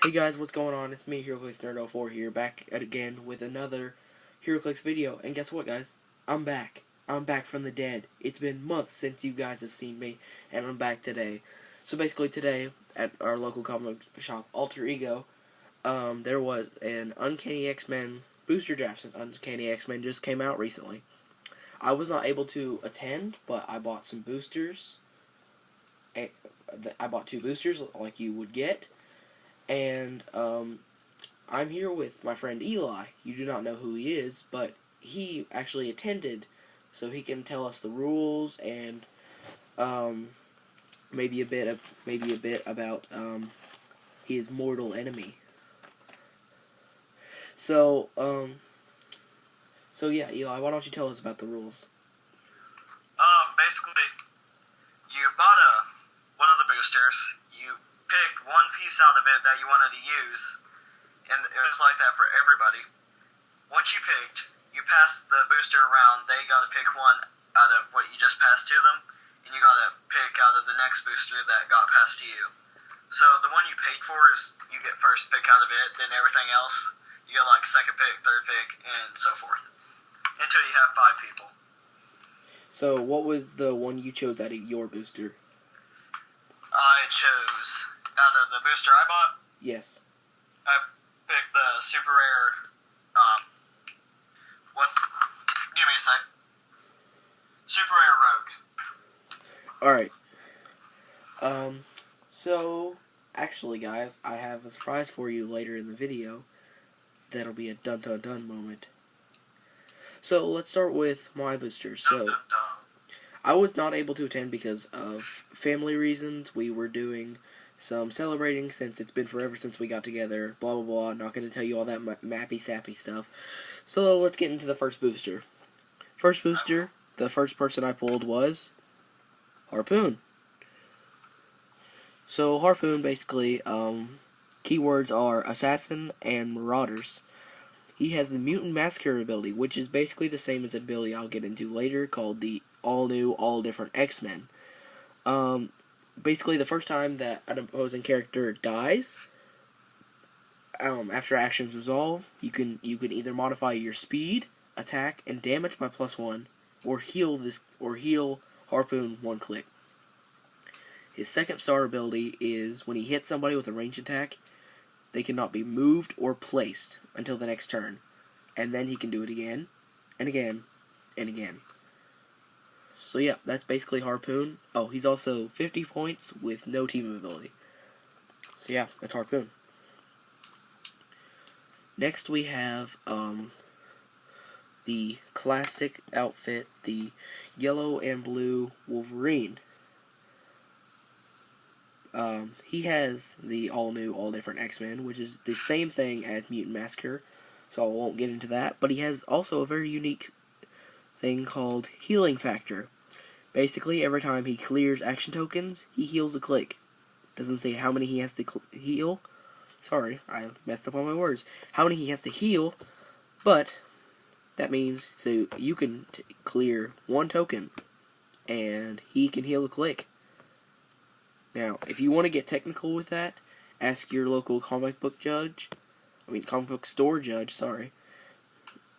Hey guys, what's going on? It's me, Heroclix Nerd04 here, back again with another Heroclix video. And guess what, guys? I'm back. I'm back from the dead. It's been months since you guys have seen me, and I'm back today. So basically today, at our local comic shop, Alter Ego, there was an Uncanny X-Men booster draft, since Uncanny X-Men just came out recently. I was not able to attend, but I bought some boosters. I bought 2 boosters, like you would get. And I'm here with my friend Eli. You do not know who he is, but he actually attended, so he can tell us the rules and maybe a bit about his mortal enemy. So yeah, Eli, why don't you tell us about the rules? Basically, you bought one of the boosters. You picked one piece out of it that you wanted to use, and it was like that for everybody. Once you picked, you passed the booster around. They got to pick one out of what you just passed to them, and you got to pick out of the next booster that got passed to you. So the one you paid for is you get first pick out of it, then everything else you get like second pick, third pick, and so forth, until you have 5 people. So what was the one you chose out of your booster? I chose, out of the booster I bought, Yes. I picked the super rare, give me a sec. Super rare rogue. Alright. So, actually guys, I have a surprise for you later in the video. That'll be a dun-dun-dun moment. So, let's start with my booster. So, I was not able to attend because of family reasons. We were doing some celebrating since it's been forever since we got together. Blah, blah, blah. Not going to tell you all that mappy-sappy stuff. So, let's get into the first booster. First booster, the first person I pulled was Harpoon. So, Harpoon, basically, keywords are Assassin and Marauders. He has the Mutant Massacre ability, which is basically the same as an ability I'll get into later, called the all-new, all-different X-Men. Basically, the first time that an opposing character dies, after actions resolve, you can either modify your speed, attack, and damage by +1, or heal Harpoon 1 click. His second star ability is when he hits somebody with a ranged attack, they cannot be moved or placed until the next turn. And then he can do it again, and again, and again. So yeah, that's basically Harpoon. Oh, he's also 50 points with no team ability. So yeah, that's Harpoon. Next we have the classic outfit, the yellow and blue Wolverine. He has the all-new, all-different X-Men, which is the same thing as Mutant Massacre, so I won't get into that. But he has also a very unique thing called Healing Factor. Basically, every time he clears action tokens, he heals a click. Doesn't say how many he has to heal. Sorry, I messed up on my words. How many he has to heal, but that means so you can clear 1 token, and he can heal a click. Now, if you want to get technical with that, ask your local comic book store judge, sorry.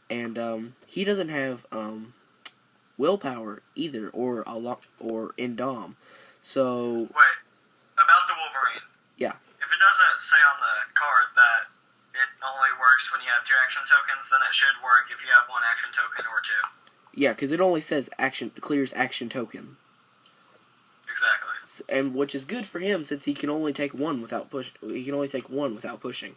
And he doesn't have willpower either, or Indom. So Wait, about the Wolverine. Yeah. If it doesn't say on the card that it only works when you have 2 action tokens, then it should work if you have 1 action token or 2. Yeah, because it only says clears action token. Exactly. And which is good for him since he can only take 1 without pushing.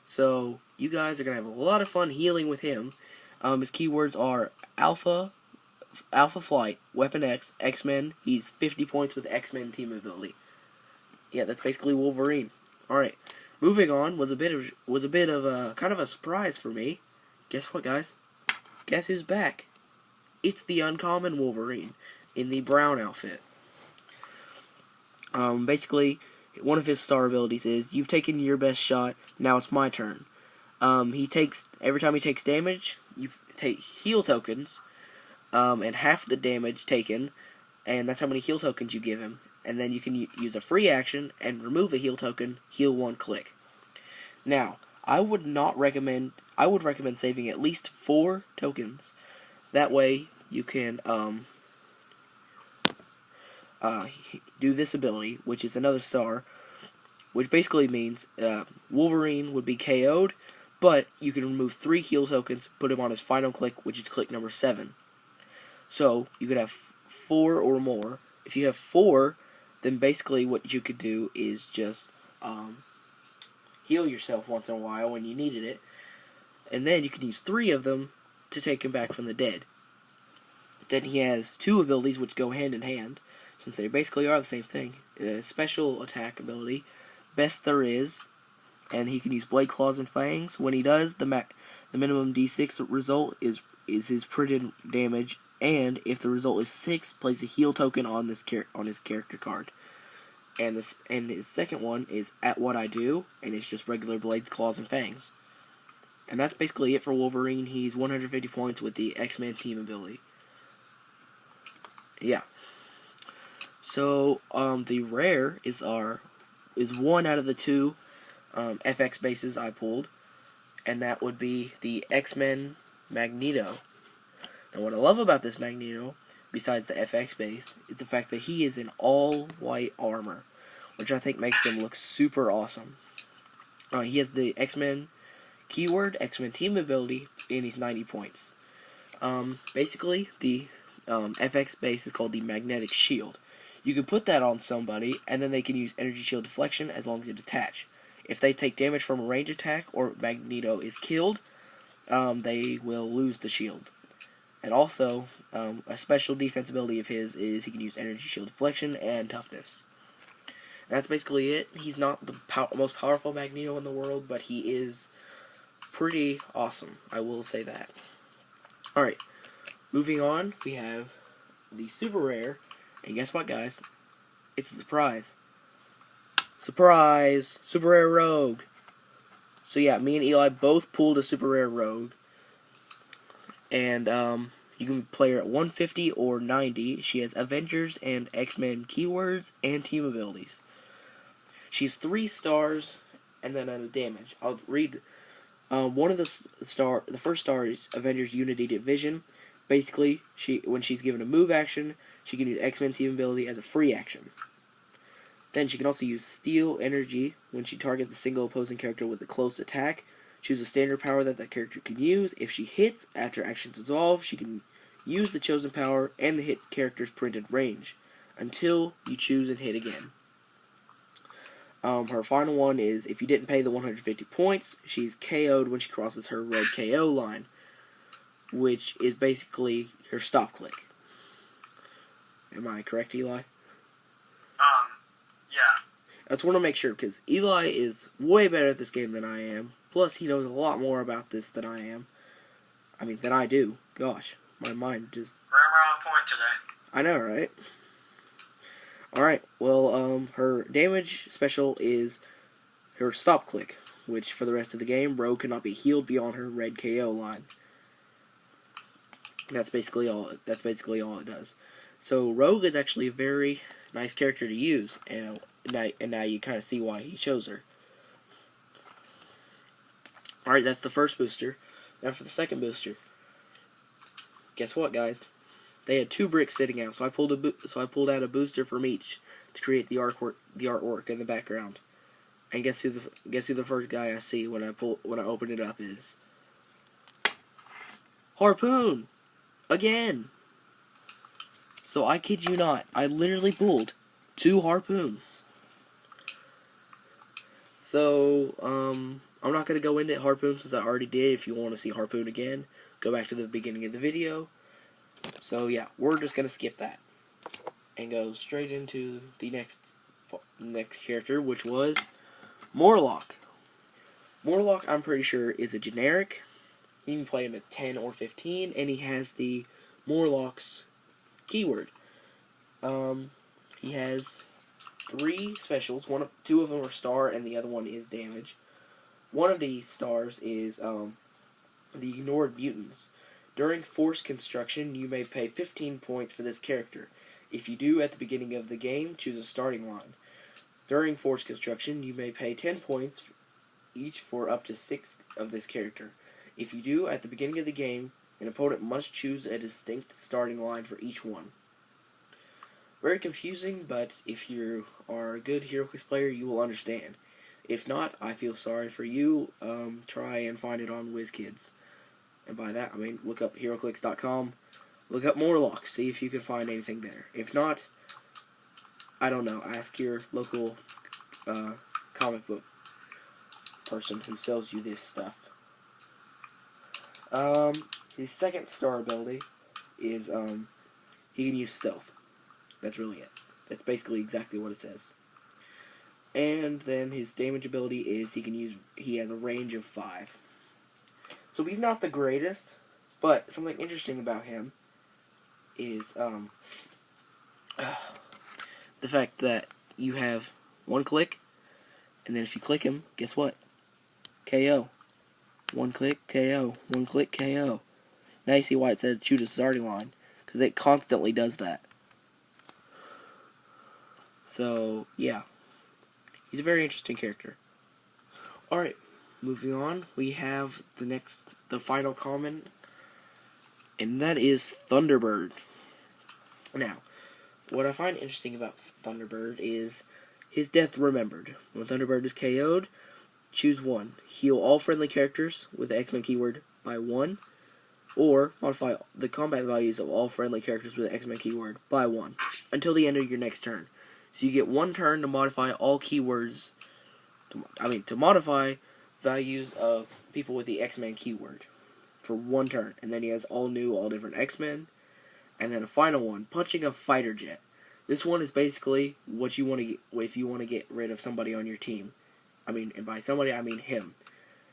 So you guys are gonna have a lot of fun healing with him. His keywords are Alpha Flight, Weapon X, X-Men. He's 50 points with X-Men team ability. Yeah, that's basically Wolverine. All right, moving on was a bit of a kind of a surprise for me. Guess what, guys? Guess who's back? It's the uncommon Wolverine in the brown outfit. Basically, one of his star abilities is, you've taken your best shot, now it's my turn. Every time he takes damage, you take heal tokens, and half the damage taken, and that's how many heal tokens you give him. and then you can use a free action and remove a heal token, heal 1 click. Now, I would recommend saving at least 4 tokens. That way, you can do this ability, which is another star, which basically means Wolverine would be KO'd, but you can remove 3 heal tokens, put him on his final click, which is click number 7. So, you could have 4 or more. If you have 4, then basically what you could do is just heal yourself once in a while when you needed it, and then you can use 3 of them to take him back from the dead. Then he has 2 abilities which go hand in hand, since they basically are the same thing. Special attack ability, Best There Is, and he can use Blade Claws and Fangs. When he does, the minimum D6 result is his printed damage, and if the result is 6, place a heal token on his character card. And his second one is At What I Do, and it's just regular Blades, Claws, and Fangs. And that's basically it for Wolverine. He's 150 points with the X-Men team ability. Yeah. So the rare is one out of the 2 FX bases I pulled, and that would be the X-Men Magneto. And what I love about this Magneto, besides the FX base, is the fact that he is in all white armor, which I think makes him look super awesome. He has the X-Men keyword, X-Men team ability, and he's 90 points. Basically, the FX base is called the Magnetic Shield. You can put that on somebody, and then they can use Energy Shield Deflection as long as you detach. If they take damage from a range attack, or Magneto is killed, they will lose the shield. And also, a special defense ability of his is he can use Energy Shield Deflection and Toughness. That's basically it. He's not the most powerful Magneto in the world, but he is pretty awesome. I will say that. Alright, moving on, we have the super rare, and guess what, guys? It's a surprise. Surprise! Super rare Rogue. So yeah, me and Eli both pulled a super rare Rogue, and you can play her at 150 or 90. She has Avengers and X-Men keywords and team abilities. She's 3 stars and then a damage. I'll read one of the first star is Avengers Unity Division. Basically, when she's given a move action, she can use X-Men team ability as a free action. Then she can also use Steal Energy when she targets a single opposing character with a close attack. Choose a standard power that character can use. If she hits after action dissolve, she can use the chosen power and the hit character's printed range until you choose and hit again. Her final one is, if you didn't pay the 150 points, she's KO'd when she crosses her red KO line, which is basically her stop click. Am I correct, Eli? Yeah. I just want to make sure, because Eli is way better at this game than I am. Plus, he knows a lot more about this than I am. I mean, than I do. Gosh, my mind just... Grammar on point today. I know, right? Alright, well, her damage special is her stop click, which for the rest of the game, Rogue cannot be healed beyond her red KO line. That's basically all it does. So Rogue is actually a very nice character to use, and now you kind of see why he chose her. Alright, that's the first booster. Now for the second booster. Guess what, guys? They had 2 bricks sitting out, so I pulled out a booster from each to create the artwork in the background. And guess who the first guy I see when I open it up is? Harpoon! Again! So I kid you not, I literally pulled 2 harpoons. So, I'm not going to go into Harpoon since I already did. If you want to see Harpoon again, go back to the beginning of the video. So yeah, we're just going to skip that and go straight into the next character, which was Morlock. Morlock, I'm pretty sure, is a generic. You can play him at 10 or 15, and he has the Morlock's keyword. He has 3 specials. 2 of them are star, and the other one is damage. One of the stars is the Ignored Mutants. During Force Construction, you may pay 15 points for this character. If you do at the beginning of the game, choose a starting line. During force construction, you may pay 10 points each for up to 6 of this character. If you do at the beginning of the game, an opponent must choose a distinct starting line for each one. Very confusing, but if you are a good Heroclix player, you will understand. If not, I feel sorry for you. Try and find it on WizKids. And by that, I mean look up Heroclix.com, look up Morlocks, see if you can find anything there. If not, I don't know, ask your local comic book person who sells you this stuff. His second star ability is he can use stealth. That's really it. That's basically exactly what it says. And then his damage ability is he has a range of 5. So he's not the greatest, but something interesting about him is the fact that you have one click, and then if you click him, guess what? KO. One click, KO. One click, KO. Now you see why it said choose a starting line, because it constantly does that. So, yeah. He's a very interesting character. Alright, moving on, we have the final common, and that is Thunderbird. Now, what I find interesting about Thunderbird is his death remembered. When Thunderbird is KO'd, choose one. Heal all friendly characters with the X-Men keyword by 1, or modify the combat values of all friendly characters with the X-Men keyword by 1 until the end of your next turn. So you get 1 turn to modify all keywords, to modify values of people with the X-Men keyword for 1 turn. And then he has all new, all different X-Men. And then a final one, punching a fighter jet. This one is basically what you want to get if you want to get rid of somebody on your team. And by somebody, I mean him.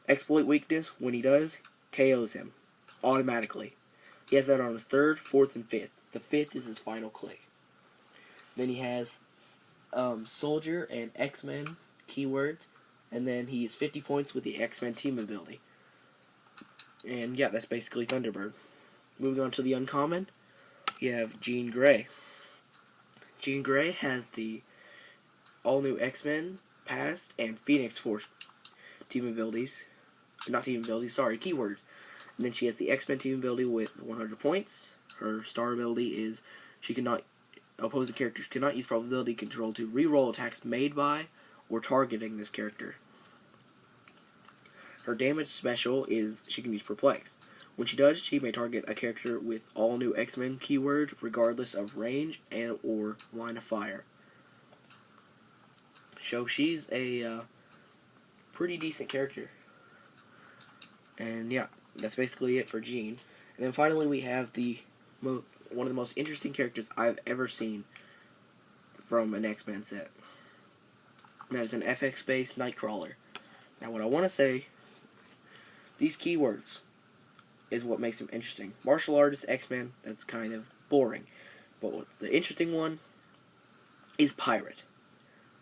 Exploit weakness, when he does, KOs him automatically. He has that on his 3rd, 4th, and 5th. The 5th is his final click. Then he has Soldier and X-Men keywords, and then he's 50 points with the X-Men team ability. And yeah, that's basically Thunderbird. Moving on to the uncommon, you have Jean Grey. Jean Grey has the all-new X-Men Past and Phoenix Force team abilities. Not team abilities, sorry, keywords. And then she has the X-Men team ability with 100 points. Her star ability is opposing characters cannot use probability control to re-roll attacks made by or targeting this character. Her damage special is she can use Perplex. When she does, she may target a character with all new X-Men keyword regardless of range and or line of fire. So she's a pretty decent character. And yeah, that's basically it for Jean. And then finally we have one of the most interesting characters I've ever seen from an X-Men set. And that is an FX-based Nightcrawler. Now what I want to say, these keywords is what makes him interesting. Martial artist, X-Men, that's kind of boring. But the interesting one is pirate.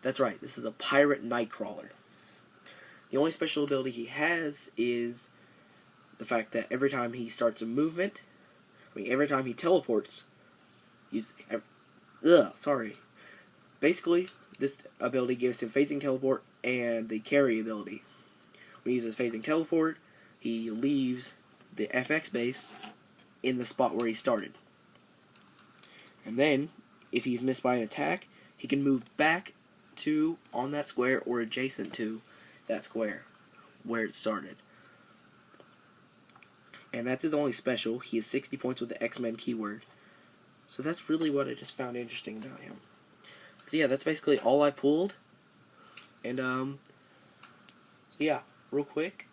That's right, this is a pirate Nightcrawler. The only special ability he has is the fact that every time he starts a movement, every time he teleports, basically, this ability gives him phasing teleport and the carry ability. When he uses phasing teleport, he leaves the FX base in the spot where he started. And then, if he's missed by an attack, he can move back to on that square or adjacent to that square where it started. And that's his only special. He has 60 points with the X-Men keyword. So that's really what I just found interesting about him. So yeah, that's basically all I pulled. And so yeah, real quick,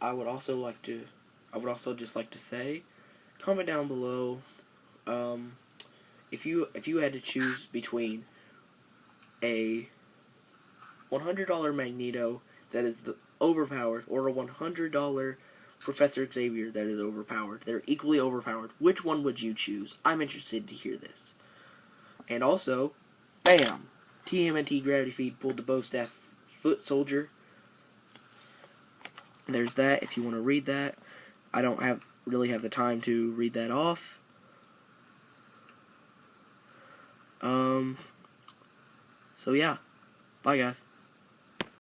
I would also just like to say, comment down below if you had to choose between a $100 Magneto that is overpowered or a $100 Professor Xavier that is overpowered. They're equally overpowered. Which one would you choose? I'm interested to hear this. And also, bam! TMNT Gravity Feed pulled the Bow Staff Foot Soldier. There's that, if you want to read that. I don't really have the time to read that off. So yeah, bye guys.